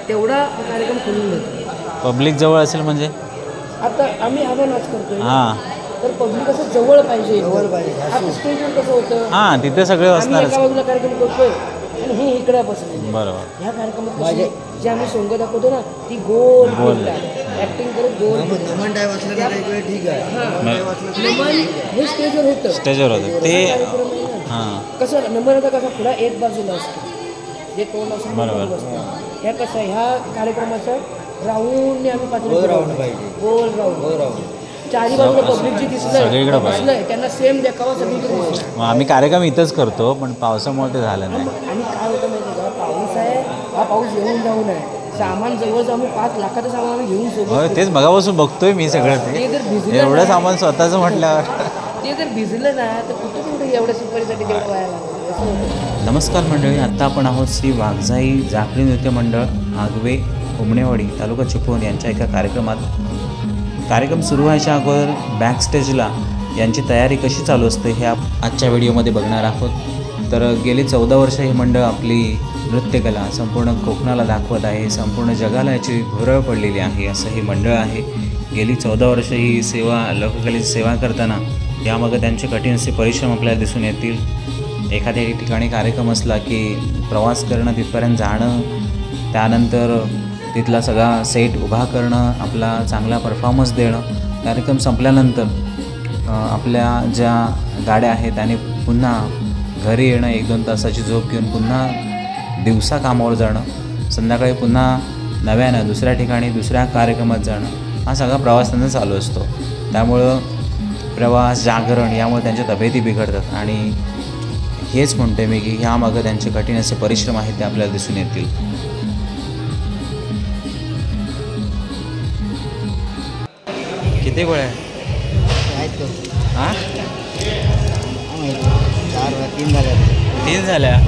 तेवढा कार्यक्रम खोलून देतो. पब्लिक जवळ असेल म्हणजे आता आम्ही हा नाच करतोय हां तर पब्लिक असं जवळ पाहिजे. आता स्टेजवर कसं होतं हां तिथे सगळे आम्ही असणार. एका बाजूला कार्यक्रम करतोय आणि हे इकडे बसले. बरोबर. ह्या कार्यक्रमात कशी जे आम्ही सोंग दाखवतो ना ती गोल ऍक्टिंग करत गोल नमन टाईप असलं तर एक वेळ ठीक आहे. नमन हे स्टेजवर होतं ते हां कसं नमन आता कसा पुढा एक बाजूला असतो जे तोंड असं बरोबर. ह्या कसं ह्या कार्यक्रमाचं राऊंडने आम्ही पात्र राऊंड पाहिजे. गोल राऊंड चारी बाजूला पब्लिक जी सगळीकडे दिसलंय त्यांना सेम देखावा सगळीकडे दिसतो. मग आम्ही कार्यक्रम इथंच करतो पण पावसामुळे ते झालं नाही. आणि काय होतं माहिती का पाऊस आहे हा पाऊस येऊन जाऊन आहे सामान जवळजवळ आम्ही 5 लाखाचं सामान आम्ही घेऊन सोबत. तेच मगापासून बघतोय मी सगळं ते जर भिजलं एवढं सामान स्वतःचं म्हटल्यावर ते जर भिजलं ना तर कुठे कुठे एवढ्या सुपारीसाठी तेवढं व्हायला लागलं. नमस्कार मंडळी, आत्ता आपण आहोत श्री वाघजाई जाखरी नृत्य मंडळ आगवे उमनेवाडी तालुका चिपळूण यांच्या एका कार्यक्रमात. कार्यक्रम सुरू व्हायच्या अगोदर बॅक स्टेजला यांची तयारी कशी चालू असते हे आजच्या व्हिडिओमध्ये बघणार आहोत. तर गेली 14 वर्ष हे मंडळ आपली नृत्यकला संपूर्ण कोकणाला दाखवत आहे. संपूर्ण जगाला याची भुरळ पडलेली आहे असं हे मंडळ आहे. गेली 14 वर्ष ही सेवा लोककलेची सेवा करताना यामागे त्यांचे कठीण असे परिश्रम आपल्याला दिसून येतील. एखाद्या ठिकाणी कार्यक्रम असला की प्रवास करणं, तिथपर्यंत जाणं, त्यानंतर तिथला सगळा सेट उभा करणं, आपला चांगला परफॉर्मन्स देणं, कार्यक्रम संपल्यानंतर आपल्या ज्या गाड्या आहेत त्याने पुन्हा घरी येणं, 1-2 तासाची झोप घेऊन पुन्हा दिवसा कामावर जाणं, संध्याकाळी पुन्हा नव्यानं दुसऱ्या ठिकाणी दुसऱ्या कार्यक्रमात जाणं, हा सगळा प्रवास त्यांचा चालू असतो. त्यामुळं प्रवास, जागरण यामुळे त्यांच्या तब्येती बिघडतात आणि हेच म्हणते मी की ह्यामागं त्यांचे कठीण असे परिश्रम आहेत ते आपल्याला दिसून येतील. किती गोळ्या आहेत हां 3 झाल्या. 3 झाल्या.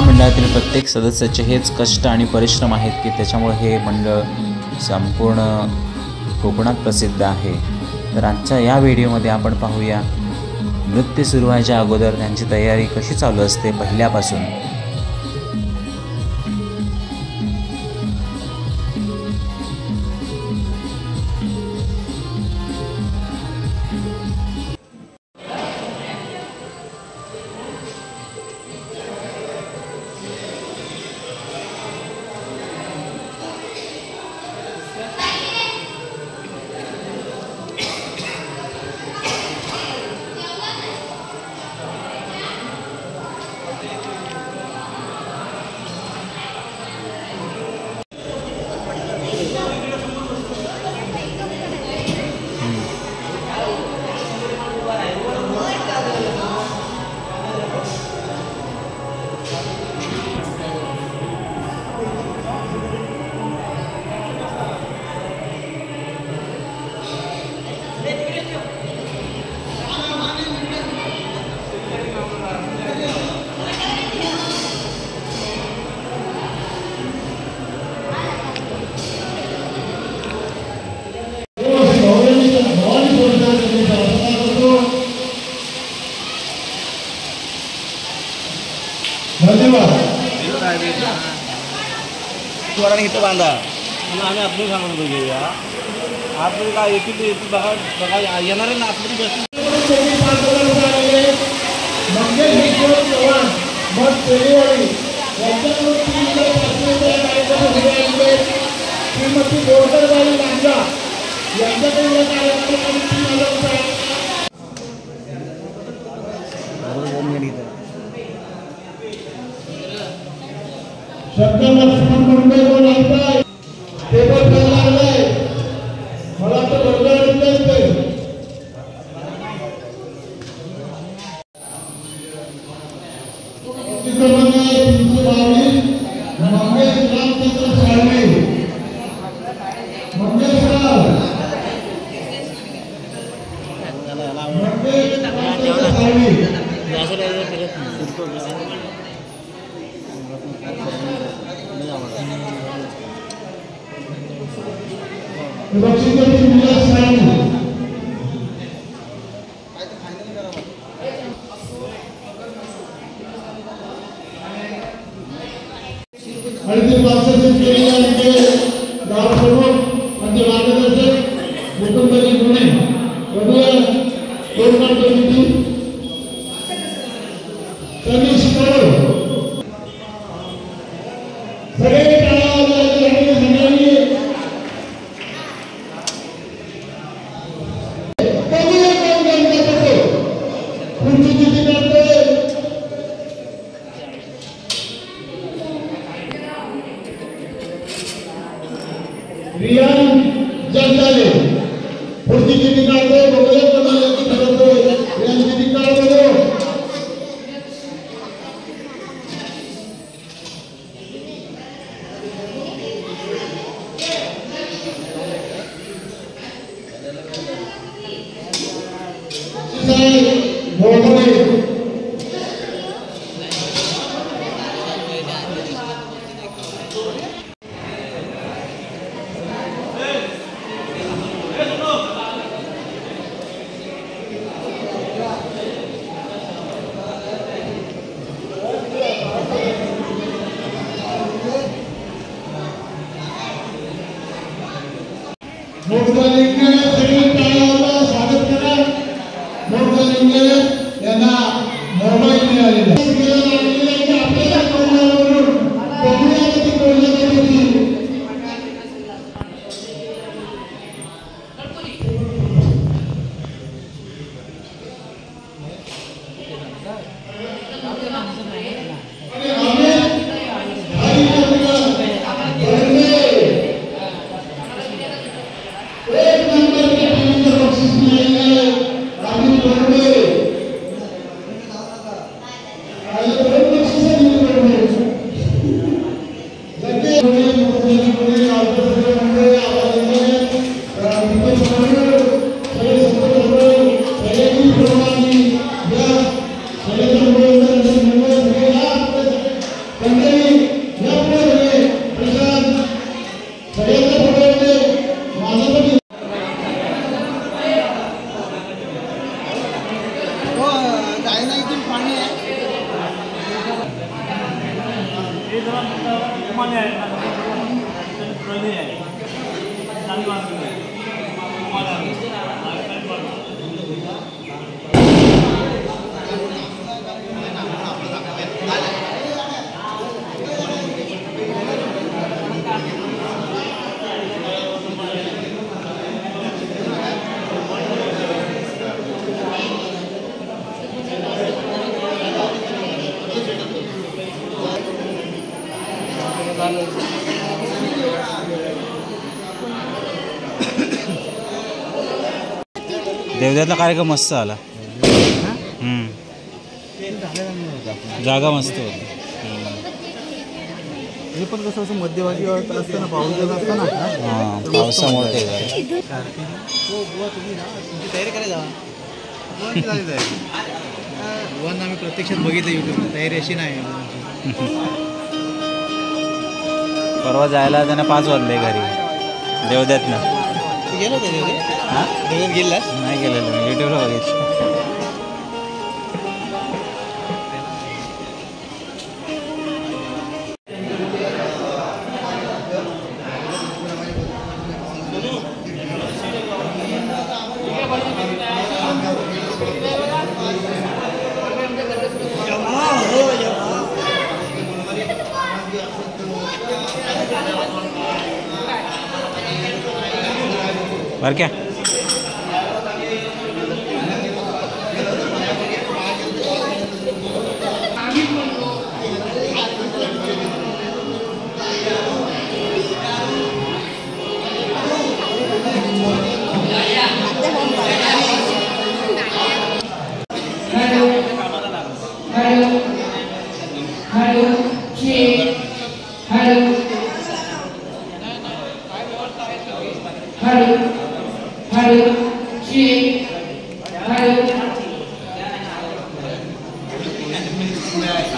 मंडळातील प्रत्येक सदस्याचे हेच कष्ट आणि परिश्रम आहेत की त्याच्यामुळे हे मंडळ संपूर्ण कोकणात प्रसिद्ध आहे. तर आजच्या या व्हिडिओमध्ये आपण पाहूया नृत्य सुरू व्हायच्या अगोदर त्यांची तयारी कशी चालू असते पहिल्यापासून. तुम्हाला इथं बांधा आम्ही आपण सांगतो घेऊया. आपण काय येतील बघा बघा येणार आहे ना आपली शब्द लक्ष्मण मुंबई को लागता है टेबल पे लागलाय मला तर बरोबर दिसतंय. मंगेश रामचंद्र साळवे मंगेश आणि ते माणसाचे केलेले आमचे गावप्रमुख आमचे मार्गदर्शक मुकुंदजी गुणे बघूया कोरोना कमिटी त्यांनी शिकवलं सगळे टाळावाजवा सगळ्यांनी बघूया कोण गणपत होतो पुढची किती करतोय रियान जगदाले पुढची किती काढतोय बघूया कोणाला किती ठरवतोय रियान किती काढतोय स्वागत करा मोठ्या यांना मोबाईल मिळालेला आपल्याला बघूया किती देवदातला कार्यक्रम मस्त आला. जागा मस्त होती. हे पण कसं असं मध्यभागी असतं ना, पाऊस जर असतं ना, हां पावसामुळे ते तुमची तयारी करायला बुवांना आम्ही प्रत्यक्षात बघितलं यूट्यूबला, तयारी अशी नाही. परवा जायला त्यांना 5 वाजले घरी देवदातनं. गेलो होतं हां देवदात गेला नाही गेलेलं, यूट्यूबला बघितलं. और क्या Like